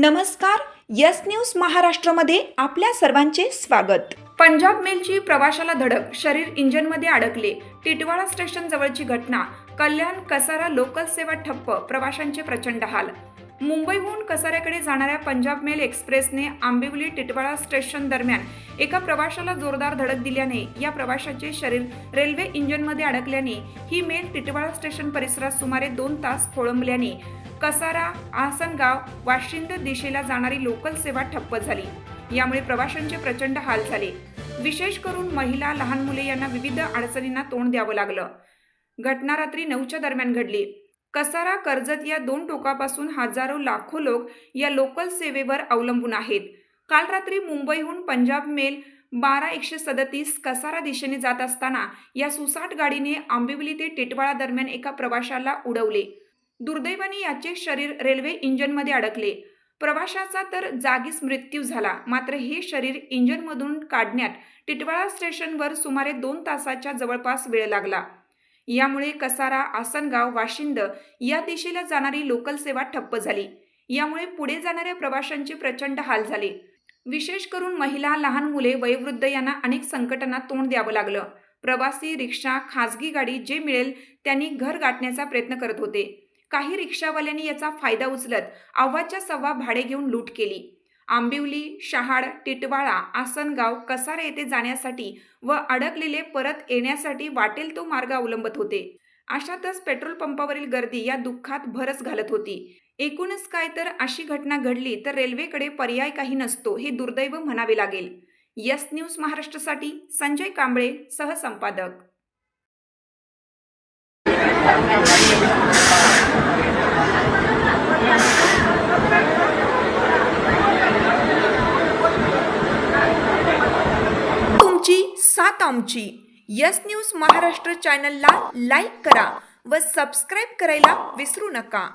नमस्कार. Yes news महाराष्ट्रामध्ये आपल्या सर्वांचे स्वागत. पंजाब मेलची प्रवाशाला धडक, शरीर इंजिनमध्ये अडकले. टिटवाळा स्टेशन जवळची घटना. कल्याण कसारा लोकल सेवा ठप्प, प्रवाशांचे प्रचंड हाल. मुंबईहून कसाऱ्याकडे जाणाऱ्या पंजाब मेल एक्सप्रेसने आंबिवली टिटवाळा स्टेशन दरम्यान एका प्रवाशाला जोरदार धडक दिल्याने या प्रवाशाचे शरीर रेल्वे इंजिनमध्ये अडकल्याने ही मेल टिटवाळा स्टेशन परिसरात सुमारे 2 तास खोळंबल्याने कसारा, आसनगाव, वाशिंद दिशेला जाणारी लोकल सेवा ठप्प झाली. यामुळे प्रवाशांचे प्रचंड हाल झाले. विशेष करून महिला, लहान मुले यांना विविध अडचणींना तोंड द्यावं लागलं. घटना रात्री 9च्या दरम्यान घडली. कसारा, कर्जत या 2 टोकापासून हजारो लाखो लोक या लोकल सेवेवर अवलंबून आहेत. काल रात्री मुंबईहून पंजाब मेल 12137 कसारा दिशेने जात असताना या सुसाट गाडीने आंबिवली ते टिटवाळा दरम्यान एका प्रवाशाला उडवले. दुर्दैवाने याचे शरीर रेल्वे इंजिनमध्ये अडकले. प्रवाशाचा तर जागीच मृत्यू झाला. मात्र हे शरीर इंजिनमधून काढण्यात टिटवाळा स्टेशनवर सुमारे 2 तासाच्या जवळपास वेळ लागला. यामुळे कसारा, आसनगाव, वाशिंद या दिशेला जाणारी लोकल सेवा ठप्प झाली. यामुळे पुढे जाणाऱ्या प्रवाशांचे प्रचंड हाल झाले. विशेष करून महिला, लहान मुले, वयोवृद्ध यांना अनेक संकटांना तोंड द्यावं लागलं. प्रवासी, रिक्षा, खासगी गाडी जे मिळेल त्यांनी घर गाठण्याचा प्रयत्न करत होते. काही रिक्षावाल्यांनी याचा फायदा उचलत अव्वाच्या सव्वा भाडे घेऊन लूट केली. आंबिवली, शहाड, टिटवाळा, आसनगाव, कसारा येथे जाण्यासाठी व अडकलेले परत येण्यासाठी वाटेल तो मार्ग अवलंबत होते. अशातच पेट्रोल पंपावरील गर्दी या दुःखात भरच घालत होती. एकूणच काय तर अशी घटना घडली तर रेल्वेकडे पर्याय काही नसतो हे दुर्दैव म्हणावे लागेल. यस न्यूज महाराष्ट्रासाठी संजय कांबळे, सहसंपादक. तुमची साथ आमची. यस न्यूज महाराष्ट्र चॅनलला लाईक करा व सबस्क्राईब करायला विसरू नका.